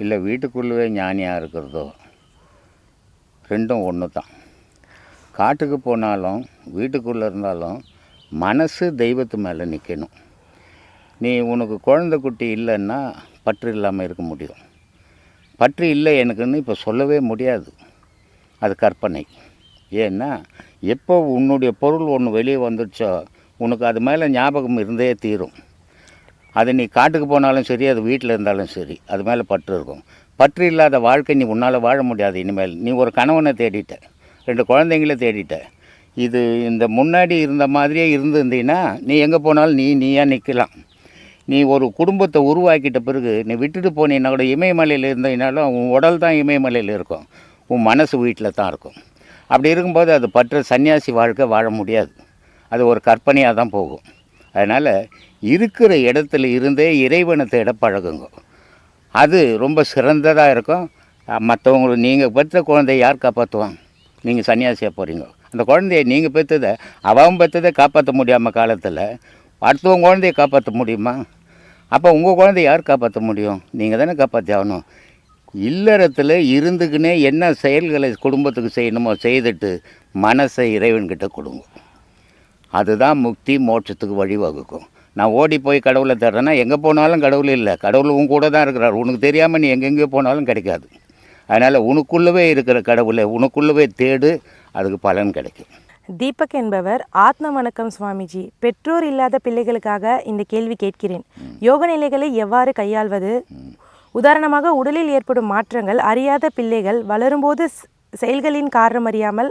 இல்லை வீட்டுக்குள்ளவே ஞானியாக இருக்கிறதோ ரெண்டும் ஒன்று தான். காட்டுக்கு போனாலும் வீட்டுக்குள்ளே இருந்தாலும் மனசு தெய்வத்து மேலே நிற்கணும். நீ உனக்கு குழந்தை குட்டி இல்லைன்னா பற்று இல்லாமல் இருக்க முடியும். பற்று இல்லை எனக்குன்னு இப்போ சொல்லவே முடியாது, அது கற்பனை. ஏன்னா எப்போ உன்னுடைய பொருள் ஒன்று வெளியே வந்துடுச்சோ உனக்கு அது மேலே ஞாபகம் இருந்தே தீரும். அது நீ காட்டுக்கு போனாலும் சரி, அது வீட்டில் இருந்தாலும் சரி, அது மேலே பற்று இருக்கும். பற்று இல்லாத வாழ்க்கை நீ உன்னால் வாழ முடியாது. இனிமேல் நீ ஒரு கணவனை தேடிட்ட, 2 குழந்தைங்கள தேடிட்ட, இது இந்த முன்னாடி இருந்த மாதிரியே இருந்திருந்தீங்கன்னா நீ எங்கே போனாலும் நீயா நிற்கலாம். நீ ஒரு குடும்பத்தை உருவாக்கிட்ட பிறகு நீ விட்டுட்டு போனீங்கன்னா கூட இமயமலையில் இருந்தீங்கனாலும் உன் உடல் தான் இமயமலையில் இருக்கும், உன் மனசு வீட்டில் தான் இருக்கும். அப்படி இருக்கும்போது அது பற்று சன்னியாசி வாழ்க்கை வாழ முடியாது, அது ஒரு கற்பனையாக தான் போகும். அதனால் இருக்கிற இடத்துல இருந்தே இறைவனை தேட பழகுங்க, அது ரொம்ப சிறந்ததாக இருக்கும். மற்றவங்களுக்கு நீங்கள் பெற்ற குழந்தைய யார் காப்பாற்றுவாங்க? நீங்கள் சன்னியாசியாக போகிறீங்க, அந்த குழந்தைய நீங்கள் பெற்றதை அவன் பெற்றதை காப்பாற்ற முடியாமல் காலத்தில் அடுத்தவங்க குழந்தைய காப்பாற்ற முடியுமா? அப்போ உங்கள் குழந்தைய யார் காப்பாற்ற முடியும்? நீங்கள் தானே காப்பாற்றி ஆகணும். இல்லறத்தில் இருந்துக்குன்னே என்ன செயல்களை குடும்பத்துக்கு செய்யணுமோ செய்துட்டு மனசை இறைவன்கிட்ட கொடுங்க, அதுதான் முக்தி மோட்சத்துக்கு வழிவகுக்கும். நான் ஓடி போய் கடவுளை தேடுறேன்னா எங்கே போனாலும் கடவுள் இல்லை, கடவுள் உன் கூட தான் இருக்கிறார். உனக்கு தெரியாமல் நீ எங்கெங்கேயோ போனாலும் கிடைக்காது. அதனால் உனக்குள்ளவே இருக்கிற கடவுளை உனக்குள்ளவே தேடு, அதுக்கு பலன் கிடைக்கும். தீபக் என்பவர், ஆத்ம வணக்கம் சுவாமிஜி. பெற்றோர் இல்லாத பிள்ளைகளுக்காக இந்த கேள்வி கேட்கிறேன். யோக நிலைகளை எவ்வாறு கையாள்வது? உதாரணமாக உடலில் ஏற்படும் மாற்றங்கள் அறியாத பிள்ளைகள் வளரும்போது செயல்களின் காரணம் அறியாமல்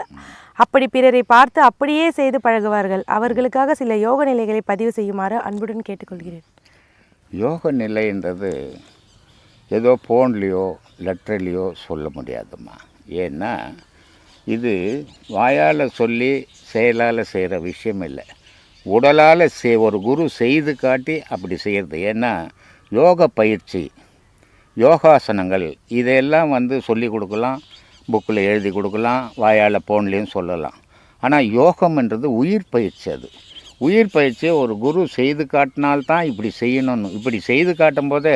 அப்படி பிறரை பார்த்து அப்படியே செய்து பழகுவார்கள். அவர்களுக்காக சில யோக நிலைகளை பதிவு செய்யுமாறு அன்புடன் கேட்டுக்கொள்கிறேன். யோக நிலைன்றது ஏதோ ஃபோன்லேயோ லெட்டர்லேயோ சொல்ல முடியாதும்மா. ஏன்னா இது வாயால் சொல்லி செயலால் செய்கிற விஷயம் இல்லை, உடலால் ஒரு குரு செய்து காட்டி அப்படி செய்கிறது. ஏன்னா யோக பயிற்சி, யோகாசனங்கள் இதையெல்லாம் சொல்லி கொடுக்கலாம், புக்கில் எழுதி கொடுக்கலாம், வாயால் ஃபோன்லேயும் சொல்லலாம். ஆனால் யோகம்ன்றது உயிர் பயிற்சி. அது உயிர் பயிற்சியை ஒரு குரு செய்து காட்டினால்தான் இப்படி செய்யணும்னு. இப்படி செய்து காட்டும் போதே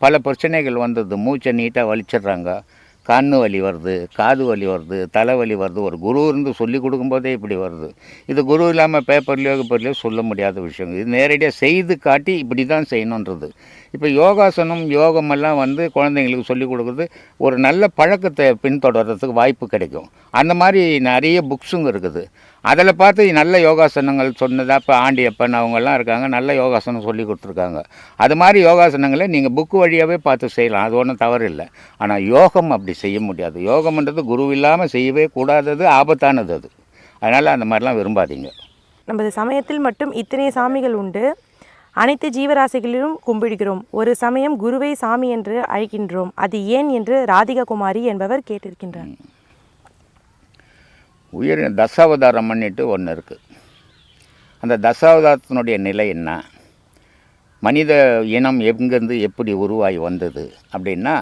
பல பிரச்சனைகள் வந்தது. மூச்சை நீட்டாக வலிச்சிட்றாங்க, கண் வலி வருது, காது வலி வருது, தலைவலி வருது. ஒரு குரு இருந்து சொல்லி கொடுக்கும்போதே இப்படி வருது. இது குரு இல்லாமல் பேப்பர்லேயோ சொல்ல முடியாத விஷயம். இது நேரடியாக செய்து காட்டி இப்படி தான் செய்யணுன்றது. இப்போ யோகாசனம் யோகமெல்லாம் குழந்தைங்களுக்கு சொல்லிக் கொடுக்குறது ஒரு நல்ல பழக்கத்தை பின்தொடர்றதுக்கு வாய்ப்பு கிடைக்கும். அந்த மாதிரி நிறைய புக்ஸுங்க இருக்குது. அதில் பார்த்து நல்ல யோகாசனங்கள் சொன்னதாக இப்போ ஆண்டியப்பன் அவங்கெல்லாம் இருக்காங்க, நல்ல யோகாசனம் சொல்லி கொடுத்துருக்காங்க. அது மாதிரி யோகாசனங்களை நீங்கள் புக்கு வழியாகவே பார்த்து செய்யலாம், அது ஒன்றும் தவறு இல்லை. ஆனால் யோகம் அப்படி செய்ய முடியாது. யோகம்ன்றது குரு இல்லாமல் செய்யவே கூடாதது, ஆபத்தானது அது. அதனால் அந்த மாதிரிலாம் விரும்பாதீங்க. நமது சமயத்தில் மட்டும் இத்தனை சாமிகள் உண்டு, அனைத்து ஜீவராசிகளிலும் கும்பிடுகிறோம். ஒரு சமயம் குருவை சாமி என்று அழைக்கின்றோம், அது ஏன் என்று ராதிகா குமாரி என்பவர் கேட்டிருக்கின்றார். உயிர் தசாவதாரம் பண்ணிட்டு ஒன்று இருக்குது. அந்த தசாவதாரத்தினுடைய நிலை என்ன, மனித இனம் எங்கேருந்து எப்படி உருவாகி வந்தது அப்படின்னா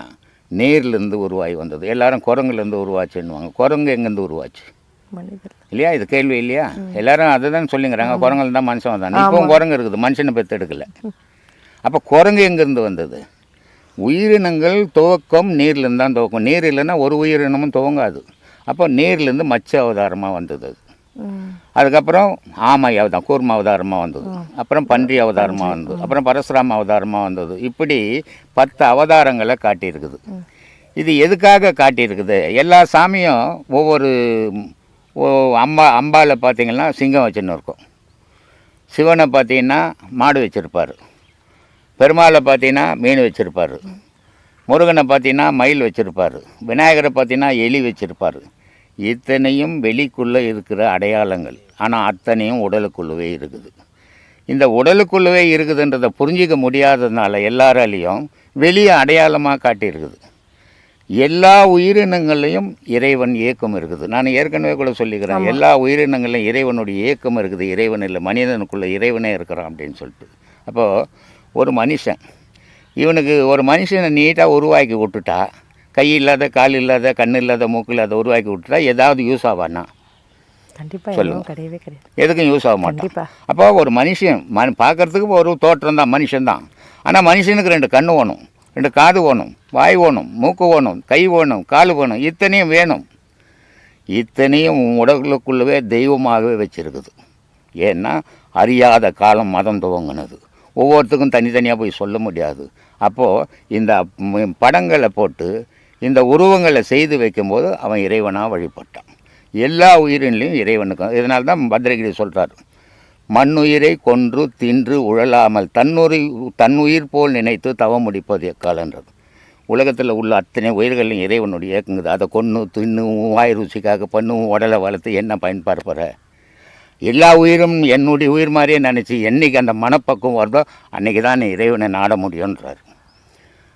நீர்லேருந்து உருவாகி வந்தது. எல்லாரும் குரங்குலேருந்து உருவாச்சுன்னுவாங்க. குரங்கு எங்கேருந்து உருவாச்சு மனிதர் இல்லையா? இது கேள்வி இல்லையா? எல்லாரும் அதை தான் சொல்லிங்கிறாங்க, குரங்குல தான் மனுஷன் வந்தான். இப்போவும் குரங்கு இருக்குது, மனுஷனை பெற்றெடுக்கல. அப்போ குரங்கு எங்கேருந்து வந்தது? உயிரினங்கள் துவக்கம் நீர்லேருந்து தான் துவக்கம். நீர் இல்லைன்னா ஒரு உயிரினமும் துவங்காது. அப்போ நீர்லேருந்து மச்ச அவதாரமாக வந்தது. அதுக்கப்புறம் ஆமை அவதாரம், கூர்ம அவதாரமாக வந்தது. அப்புறம் பன்றி அவதாரமாக வந்தது. அப்புறம் பரசுராம அவதாரமாக வந்தது. இப்படி 10 அவதாரங்களை காட்டியிருக்குது. இது எதுக்காக காட்டியிருக்குது? எல்லா சாமியும் ஒவ்வொரு அம்பாவில் பார்த்திங்கன்னா சிங்கம் வச்சுன்னு இருக்கும். சிவனை பார்த்திங்கன்னா மாடு வச்சுருப்பார். பெருமாளை பார்த்தீங்கன்னா மீன் வச்சுருப்பார். முருகனை பார்த்தீங்கன்னா மயில் வச்சுருப்பார். விநாயகரை பார்த்தீங்கன்னா எலி வச்சுருப்பார். இத்தனையும் வெளிக்குள்ளே இருக்கிற அடையாளங்கள். ஆனால் அத்தனையும் உடலுக்குள்ளவே இருக்குது. இந்த உடலுக்குள்ளவே இருக்குதுன்றதை புரிஞ்சிக்க முடியாததுனால எல்லாராலையும் வெளியே அடையாளமாக காட்டியிருக்குது. எல்லா உயிரினங்களையும் இறைவன் இயக்கம் இருக்குது. நான் ஏற்கனவே கூட சொல்லிக்கிறேன், எல்லா உயிரினங்களையும் இறைவனுடைய இயக்கம் இருக்குது. இறைவன் இல்லை, மனிதனுக்குள்ளே இறைவனே இருக்கிறான் அப்படின்னு சொல்லிட்டு. அப்போது ஒரு மனுஷன், இவனுக்கு ஒரு மனுஷனை நீட்டாக உருவாக்கி விட்டுட்டா, கை இல்லாத, கால் இல்லாத, கண் இல்லாத, மூக்கு இல்லாத உருவாக்கி விட்டுட்டா ஏதாவது யூஸ் ஆவானா? கண்டிப்பாக சொல்லுங்கள். கிடையவே கிடையாது. எதுக்கும் யூஸ் ஆக மாட்டான். அப்போ ஒரு மனுஷன் பார்க்குறதுக்கு ஒரு தோற்றம் தான், மனுஷன்தான். ஆனால் மனுஷனுக்கு 2 கண் வேணும், 2 காது வேணும், வாய் வேணும், மூக்கு வேணும், கை வேணும், கால் வேணும். இத்தனையும் வேணும். இத்தனையும் உடலுக்குள்ளவே தெய்வமாகவே வச்சுருக்குது. ஏன்னா அறியாத காலம் மதம் துவங்கினது. ஒவ்வொருத்துக்கும் தனித்தனியாக போய் சொல்ல முடியாது. அப்போது இந்த படங்களை போட்டு இந்த உருவங்களை செய்து வைக்கும்போது அவன் இறைவனாக வழிபட்டான். எல்லா உயிரின்லையும் இறைவனுக்கும். இதனால தான் பத்ரகிரி சொல்கிறார், மண்ணுயிரை கொன்று தின்று உழலாமல் தன்னுயிர் போல் நினைத்து தவம் முடிப்பது எக்காலன்றது. உலகத்தில் உள்ள அத்தனை உயிர்களையும் இறைவனுடைய இயக்குங்குது. அதை கொன்று தின்னு வாய் ருசிக்காக பண்ணும் உடலை வளர்த்து என்ன பயன்படுற? எல்லா உயிரும் என்னுடைய உயிர் மாதிரியே நினச்சி என்றைக்கு அந்த மனப்பக்குவம் வருதோ அன்றைக்கி தான் நீ இறைவனை நாட முடியுன்றார்.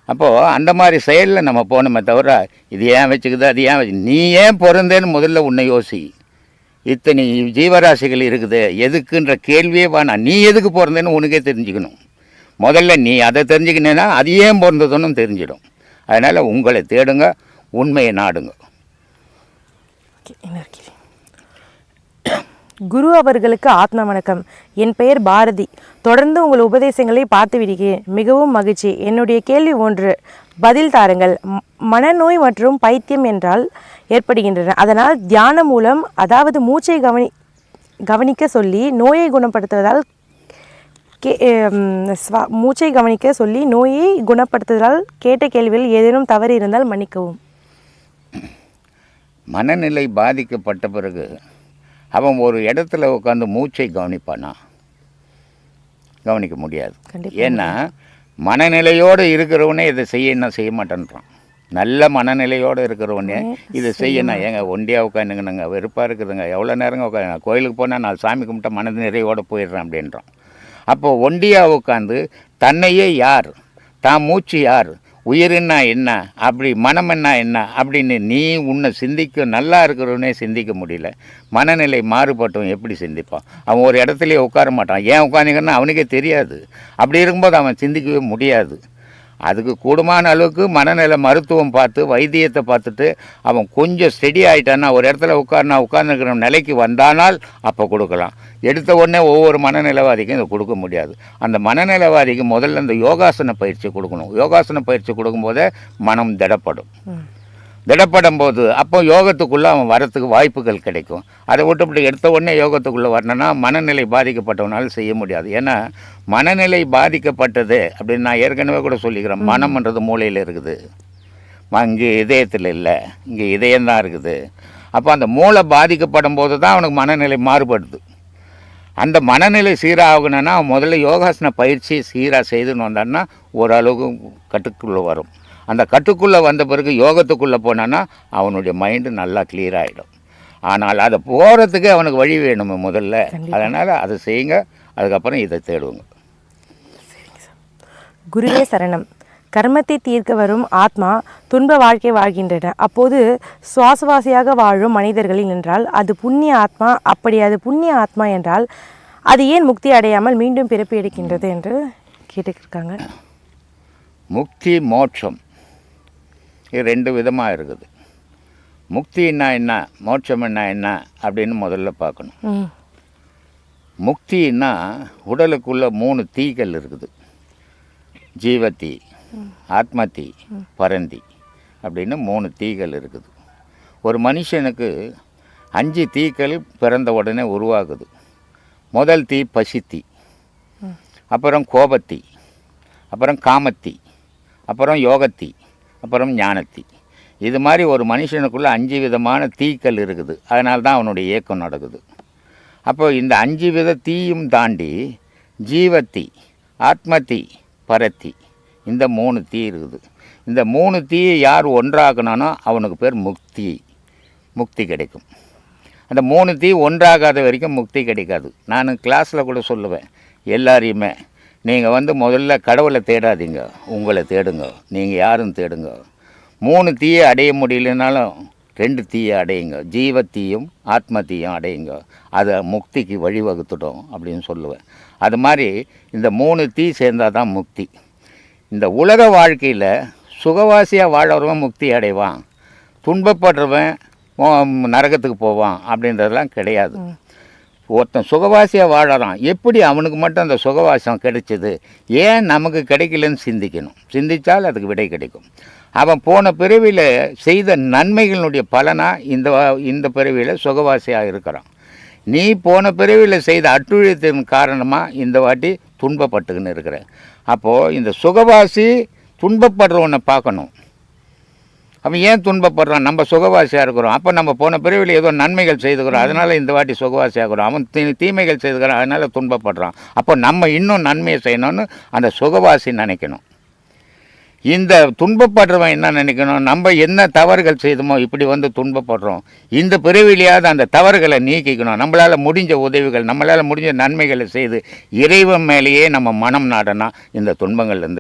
அப்போது அந்த மாதிரி செயலில் நம்ம போனோமே தவிர இது ஏன் வச்சுக்குது, அது ஏன் வச்சு, நீ ஏன் பிறந்தேன்னு முதல்ல உன்னை யோசி. இத்தனை ஜீவராசிகள் இருக்குது, எதுக்குன்ற கேள்வியே வேணா. நீ எதுக்கு பிறந்தேன்னு உனக்கே தெரிஞ்சுக்கணும். முதல்ல நீ அதை தெரிஞ்சுக்கினேன்னா அது ஏன் பிறந்ததுன்னு தெரிஞ்சிடும். அதனால் உங்களை தேடுங்க, உண்மையை நாடுங்க. குரு அவர்களுக்கு ஆத்ம வணக்கம். என் பெயர் பாரதி. தொடர்ந்து உங்கள் உபதேசங்களை பார்த்து விடுகிறேன். மிகவும் மகிழ்ச்சி. என்னுடைய கேள்வி 1, பதில் தாருங்கள். மனநோய் மற்றும் பைத்தியம் என்றால் ஏற்படுகின்றன. அதனால் தியானம் மூலம், அதாவது மூச்சை கவனிக்க சொல்லி நோயை குணப்படுத்துவதால் கேட்ட கேள்வியில் ஏதேனும் தவறு இருந்தால் மன்னிக்கவும். மனநிலை பாதிக்கப்பட்ட பிறகு அவன் ஒரு இடத்துல உட்காந்து மூச்சை கவனிப்பானா? கவனிக்க முடியாது. ஏன்னா மனநிலையோடு இருக்கிறவனே இதை செய்ய மாட்டேன்றான். நல்ல மனநிலையோடு இருக்கிறவனே இதை செய்யணும். ஏங்க ஒண்டியாக உட்காந்துங்கண்ணங்க, வெறுப்பாக இருக்குதுங்க, எவ்வளோ நேரங்க உட்காந்து, கோயிலுக்கு போனால் நான் சாமி கும்பிட்டா மன நிறைவோடு போயிடுறேன் அப்படின்றான். அப்போது ஒண்டியாக உட்காந்து தன்னையே யார், தான் மூச்சு யார், உயிர்னா என்ன, அப்படி மனம் என்ன அப்படின்னு நீ உன்னை நல்லா இருக்கிறவனே சிந்திக்க முடியல. மனநிலை மாறுபட்டவன் எப்படி சிந்திப்பான்? அவன் ஒரு இடத்துலையே உட்கார மாட்டான். ஏன் உட்காந்துங்கன்னா அவனுக்கே தெரியாது. அப்படி இருக்கும்போது அவன் சிந்திக்கவே முடியாது. அதுக்கு கூடுமான அளவுக்கு மனநிலை மருத்துவம் பார்த்து வைத்தியத்தை பார்த்துட்டு அவன் கொஞ்சம் ஸ்டெடி ஆகிட்டான்னா, ஒரு இடத்துல உட்கார்ந்துருக்கிற நிலைக்கு வந்தானால் அப்போ கொடுக்கலாம். எடுத்த உடனே ஒவ்வொரு மனநிலைவாதிக்கும் இதை கொடுக்க முடியாது. அந்த மனநிலைவாதிக்கு முதல்ல இந்த யோகாசன பயிற்சி கொடுக்கணும். யோகாசன பயிற்சி கொடுக்கும்போதே மனம் திடப்படும் போது அப்போ யோகத்துக்குள்ளே அவன் வரத்துக்கு வாய்ப்புகள் கிடைக்கும். அதை விட்டு எடுத்த உடனே யோகத்துக்குள்ளே வரணுன்னா மனநிலை பாதிக்கப்பட்டவனால செய்ய முடியாது. ஏன்னா மனநிலை பாதிக்கப்பட்டது அப்படின்னு நான் ஏற்கனவே கூட சொல்லிக்கிறேன். மனம்ன்றது மூளையில் இருக்குது, இங்கே இதயத்தில் இல்லை, இங்கே இதயம்தான் இருக்குது. அப்போ அந்த மூளை பாதிக்கப்படும் போது தான் அவனுக்கு மனநிலை மாறுபடுது. அந்த மனநிலை சீராகணுன்னா அவன் முதல்ல யோகாசன பயிற்சி சீராக செய்துன்னு வந்தான்னா ஓரளவுக்கு கட்டுக்குள்ளே வரும். அந்த கட்டுக்குள்ளே வந்த பிறகு யோகத்துக்குள்ளே போனான்னா அவனுடைய மைண்டு நல்லா கிளியர் ஆகிடும். ஆனால் அதை போகிறதுக்கு அவனுக்கு வழி வேணுமே முதல்ல. அதனால் அதை செய்யுங்க, அதுக்கப்புறம் இதை தேடுவோங்க. குருவே சரணம். கர்மத்தை தீர்க்க வரும் ஆத்மா துன்ப வாழ்க்கை வாழ்கின்றன. அப்போது சுவாசவாசியாக வாழும் மனிதர்களில் என்றால் அது புண்ணிய ஆத்மா. அப்படி அது புண்ணிய ஆத்மா என்றால் அது ஏன் முக்தி அடையாமல் மீண்டும் பிறப்பு எடுக்கின்றது என்று கேட்டுக்கிருக்காங்க. முக்தி மோட்சம் இது 2 விதமாக இருக்குது. முக்தின்னா என்ன, மோட்சம்னா என்ன அப்படின்னு முதல்ல பார்க்கணும். முக்தின்னா உடலுக்குள்ள 3 தீகள் இருக்குது. ஜீவத்தீ, ஆத்மத்தீ, பரந்தி அப்படின்னு 3 தீகள் இருக்குது. ஒரு மனுஷனுக்கு 5 தீக்கள் பிறந்த உடனே உருவாகுது. முதல் தீ பசித்தீ, அப்புறம் கோபத்தீ, அப்புறம் காமத்தீ, அப்புறம் யோகத்தீ, அப்புறம் ஞானத்தீ. இது மாதிரி ஒரு மனுஷனுக்குள்ளே 5 விதமான தீக்கள் இருக்குது. அதனால தான் அவனுடைய இயக்கம் நடக்குது. அப்போ இந்த 5 வித தீயும் தாண்டி ஜீவத்தீ, ஆத்மத்தீ, பரத்தி, இந்த 3 தீ இருக்குது. இந்த 3 தீயை யார் ஒன்றாக்கணும்னா அவனுக்கு பேர் முக்தி கிடைக்கும். அந்த 3 தீ ஒன்றாகாத வரைக்கும் முக்தி கிடைக்காது. நான் கிளாஸில் கூட சொல்லுவேன் எல்லாரையுமே, நீங்கள் முதல்ல கடவுளை தேடாதீங்க, உங்களை தேடுங்க. நீங்கள் யாரும் தேடுங்க. 3 தீயை அடைய முடியலனாலும் 2 தீயை அடையுங்க. ஜீவத்தீயும் ஆத்மத்தீயும் அடையுங்க. அதை முக்திக்கு வழிவகுத்துடும் அப்படின்னு சொல்லுவேன். அது மாதிரி இந்த 3 தீ சேர்ந்தால் தான் முக்தி. இந்த உலக வாழ்க்கையில் சுகவாசியாக வாழறவன் முக்தி அடைவான், துன்பப்படுறவன் நரகத்துக்கு போவான் அப்படின்றதெல்லாம் கிடையாது. ஒருத்தன் சுகவாசியாக வாழறான், எப்படி அவனுக்கு மட்டும் அந்த சுகவாசம் கிடைச்சிது, ஏன் நமக்கு கிடைக்கலன்னு சிந்திக்கணும். சிந்தித்தால் அதுக்கு விடை கிடைக்கும். அவன் போன பிறவியில் செய்த நன்மைகளினுடைய பலனாக இந்த பிறவியில் சுகவாசியாக இருக்கிறான். நீ போன பிறவியில் செய்த அட்டுழியத்தின் காரணமாக இந்த வாட்டி துன்பப்பட்டுக்கின்னு இருக்கிற. அப்போது இந்த சுகவாசி துன்பப்படுறவனை பார்க்கணும். அவன் ஏன் துன்பப்படுறான்? நம்ம சுகவாசியாக இருக்கிறோம். அப்போ நம்ம போன பிறவியில் ஏதோ நன்மைகள் செய்துக்கிறோம், அதனால் இந்த வாட்டி சுகவாசியாகிறோம். அவன் தீமைகள் செய்துக்கிறான், அதனால் துன்பப்படுறான். அப்போ நம்ம இன்னும் நன்மையை செய்யணும்னு அந்த சுகவாசி நினைக்கணும். இந்த துன்பப்படுறவன் என்ன நினைக்கணும்? நம்ம என்ன தவறுகள் செய்தோமோ இப்படி துன்பப்படுறோம், இந்த பிறவிலையாவது அந்த தவறுகளை நீக்கிக்கணும். நம்மளால் முடிஞ்ச உதவிகள், நம்மளால் முடிஞ்ச நன்மைகளை செய்து இறைவன் மேலேயே நம்ம மனம் நாடனா இந்த துன்பங்கள்லேருந்து